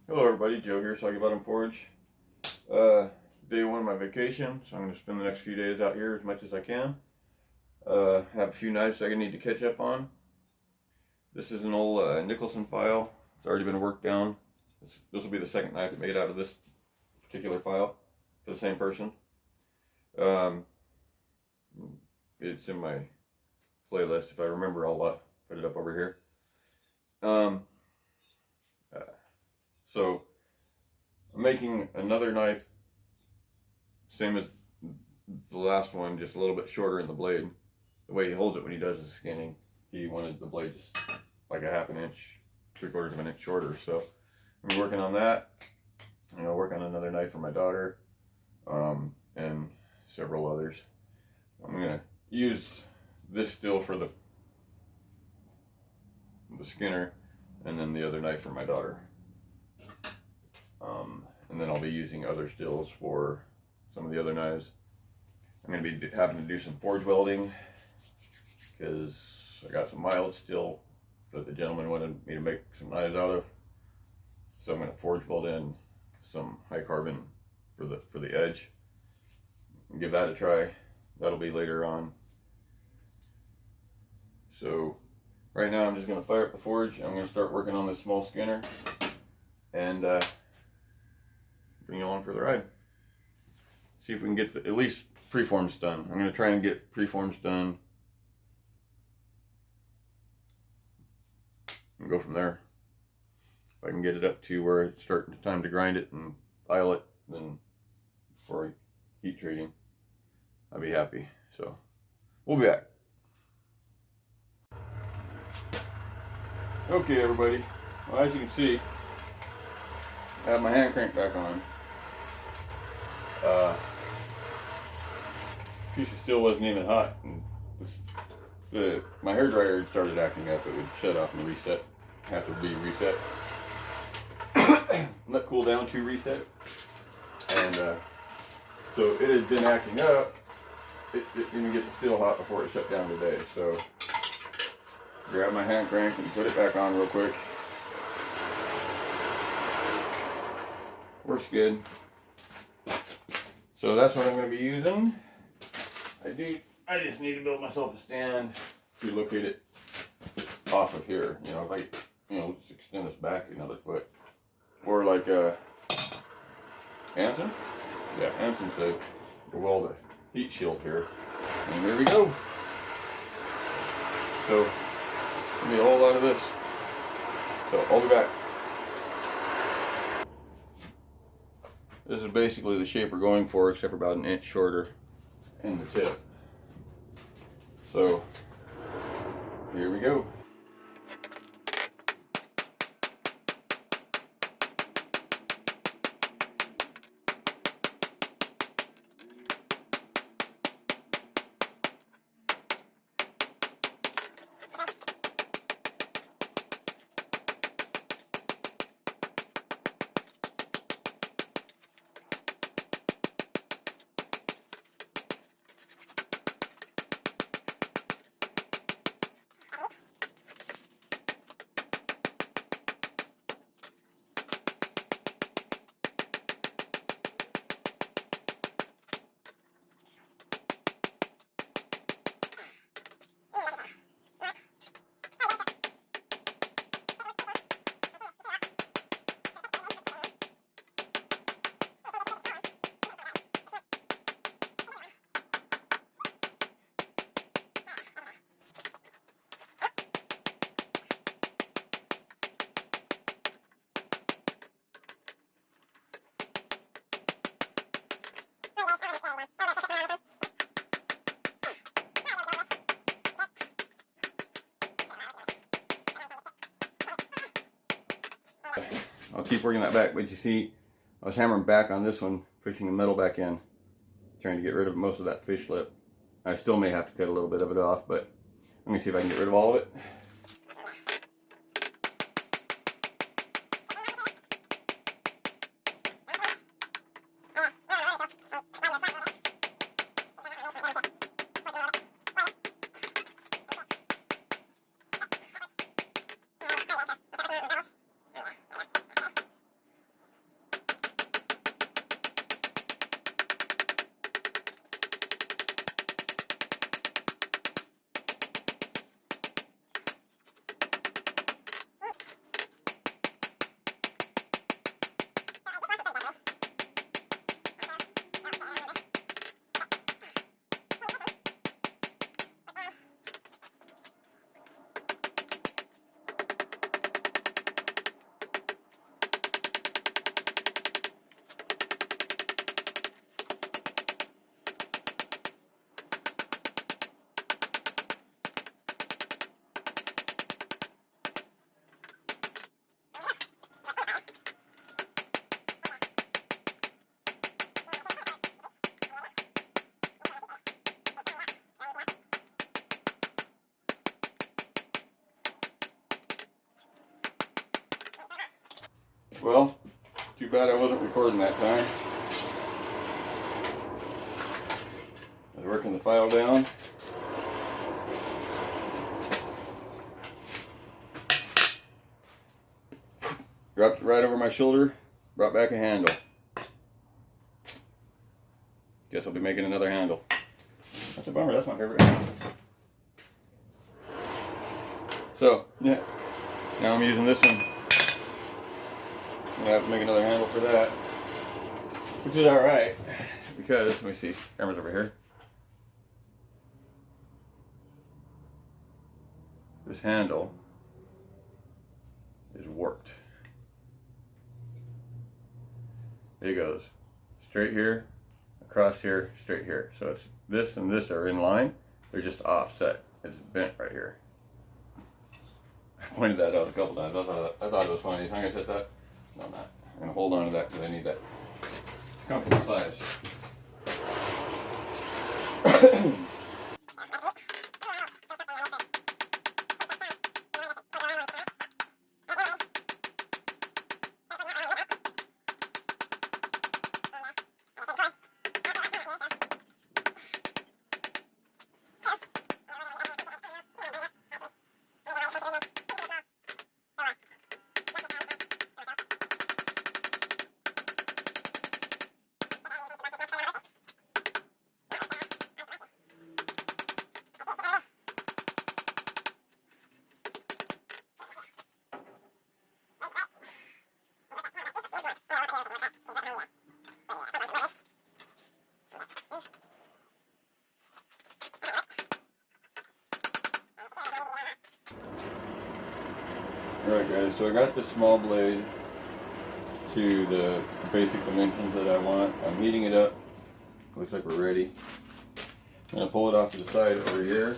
Hello everybody, Joe here, Soggy Bottom Forge. Day one of my vacation, so I'm going to spend the next few days out here as much as I can. Have a few knives I need to catch up on. This is an old Nicholson file. It's already been worked down. This will be the second knife made out of this particular file for the same person. It's in my playlist. If I remember, I'll put it up over here. So I'm making another knife, same as the last one, just a little bit shorter in the blade. The way he holds it when he does his skinning, he wanted the blade just like a half an inch, 3/4 of an inch shorter. So I'm working on that. I'm gonna work on another knife for my daughter, and several others. I'm gonna use this still for the Skinner, and then the other knife for my daughter. And then I'll be using other stills for some of the other knives. I'm going to be having to do some forge welding because I got some mild steel that the gentleman wanted me to make some knives out of. So I'm going to forge weld in some high carbon for the edge and give that a try. That'll be later on. So right now I'm just going to fire up the forge. I'm going to start working on this small Skinner and bring you along for the ride. See if we can get at least preforms done. I'm going to try and get preforms done and go from there. If I can get it up to where it's starting time to grind it and file it, then for heat treating, I'll be happy. So we'll be back. Okay, everybody. Well, as you can see, I have my hand crank back on. Piece of steel wasn't even hot, and my hair dryer had started acting up. It would shut off and reset. Have to be reset. Let cool down to reset. And so it had been acting up. It didn't get the steel hot before it shut down today. So grab my hand crank and put it back on real quick. Works good. So that's what I'm going to be using. I just need to build myself a stand to locate it off of here. You know, if I, let's extend this back another foot. Or like Anson? Yeah, Anson said to weld a heat shield here. And here we go. So, there'll be a whole lot of this. So, I'll be back. This is basically the shape we're going for, except for about an inch shorter in the tip. So, here we go. I'll keep working that back, but you see, I was hammering back on this one, pushing the metal back in, trying to get rid of most of that fish lip. I still may have to cut a little bit of it off, but let me see if I can get rid of all of it. Well, too bad I wasn't recording that time. I was working the file down. Dropped it right over my shoulder, brought back a handle. Guess I'll be making another handle. That's a bummer, that's my favorite handle. So, yeah, now I'm using this one. I'm gonna have to make another handle for that, which is alright, because, let me see, camera's over here. This handle is warped. It goes straight here, across here, straight here. So it's this and this are in line. They're just offset. It's bent right here. I pointed that out a couple times. I thought it was funny. I'm gonna set that. No, I'm not. I'm gonna hold on to that because I need that comfortable size. Alright guys, so I got the small blade to the basic dimensions that I want. I'm heating it up. Looks like we're ready. I'm going to pull it off to the side over here.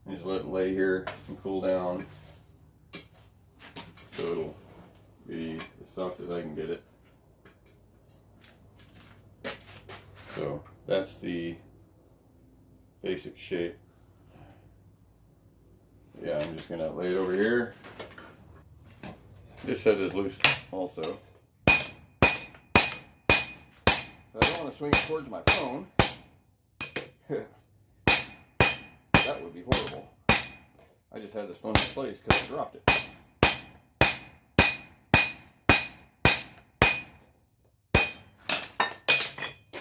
And just let it lay here and cool down. So it'll be as soft as I can get it. So that's the basic shape. Yeah, I'm just gonna lay it over here. This head is loose also. I don't want to swing it towards my phone. That would be horrible. I just had this phone in place because I dropped it.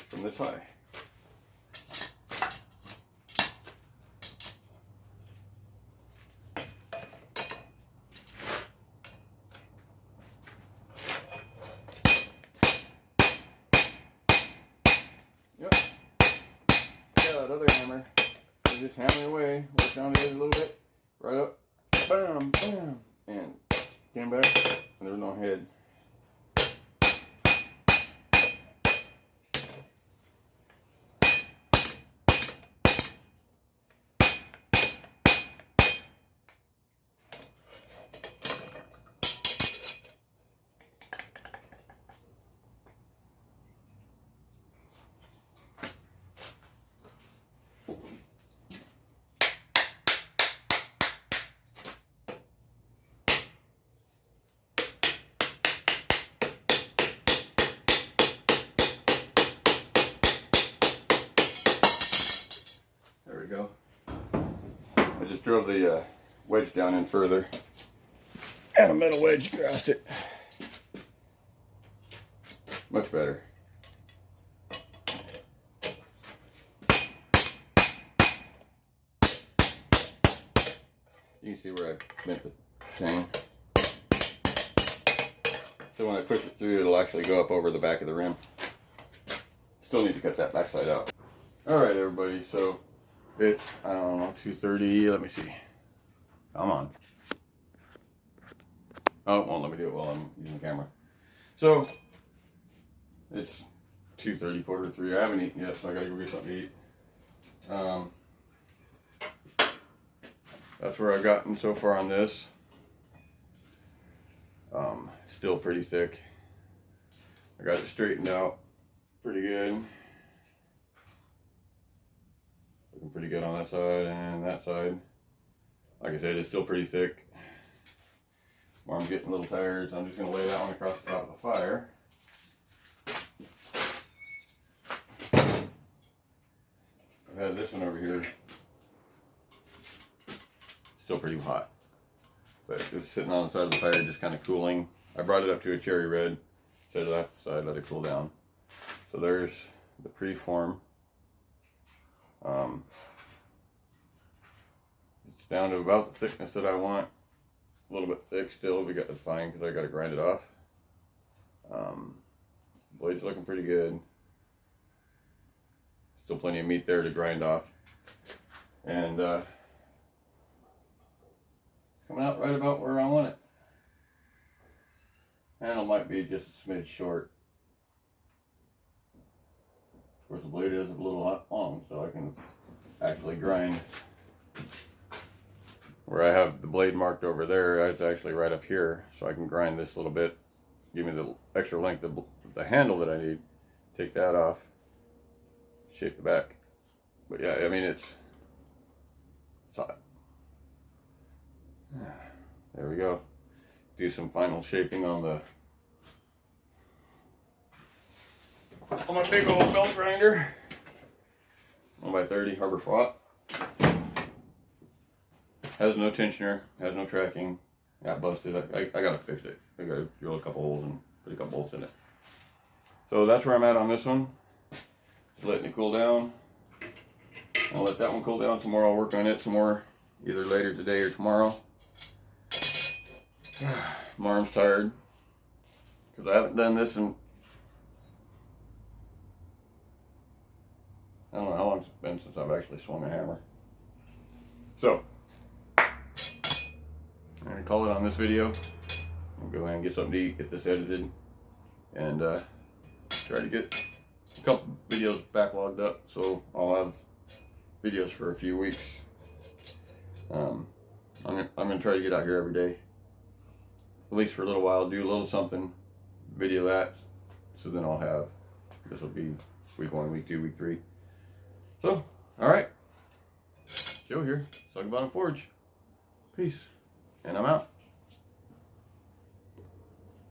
From this high. Yep. Yeah, that other hammer. You just hammer away, work down the edge a little bit, right up, bam, bam, and came back, and there was no head. There we go. I just drove the wedge down in further. And a metal wedge across it. Much better. You can see where I bent the chain. So when I push it through, it'll actually go up over the back of the rim. Still need to cut that backside out. Alright everybody, so it's, I don't know, 2:30, let me see. Come on. Oh, it won't let me do it while I'm using the camera. So, it's 2:30, 2:45. I haven't eaten yet, so I gotta go get something to eat. That's where I've gotten so far on this. Still pretty thick. I got it straightened out pretty good. Looking pretty good on that side and that side. Like I said, it's still pretty thick. where I'm getting a little tired, so I'm just going to lay that one across the top of the fire. I've had this one over here, still pretty hot, but it's sitting on the side of the fire just kind of cooling. I brought it up to a cherry red, set it off the side, let it cool down. So there's the preform. It's down to about the thickness that I want. A little bit thick still, but that's fine because I got to grind it off. Blade's looking pretty good. Still plenty of meat there to grind off. And coming out right about where I want it. Handle might be just a smidge short. Of course, the blade is a little long, so I can actually grind. Where I have the blade marked over there, it's actually right up here, so I can grind this a little bit, give me the extra length of the handle that I need, take that off, shape the back. But yeah, I mean, it's hot. There we go. Do some final shaping on my big old belt grinder. 1x30 Harbor Fought. Has no tensioner, has no tracking. Got busted. I gotta fix it. I gotta drill a couple holes and put a couple bolts in it. So that's where I'm at on this one. Just letting it cool down. I'll let that one cool down. Tomorrow I'll work on it some more, either later today or tomorrow. My arm's tired because I haven't done this in, I don't know how long it's been since I've actually swung a hammer. So I'm going to call it on this video. I'll go ahead and get something to eat, get this edited, and try to get a couple videos backlogged up so I'll have videos for a few weeks. I'm going to try to get out here every day, at least for a little while, do a little something, video that, so then I'll have, this will be week 1, week 2, week 3. So, alright, Joe here, Soggy Bottom Forge. Peace. And I'm out.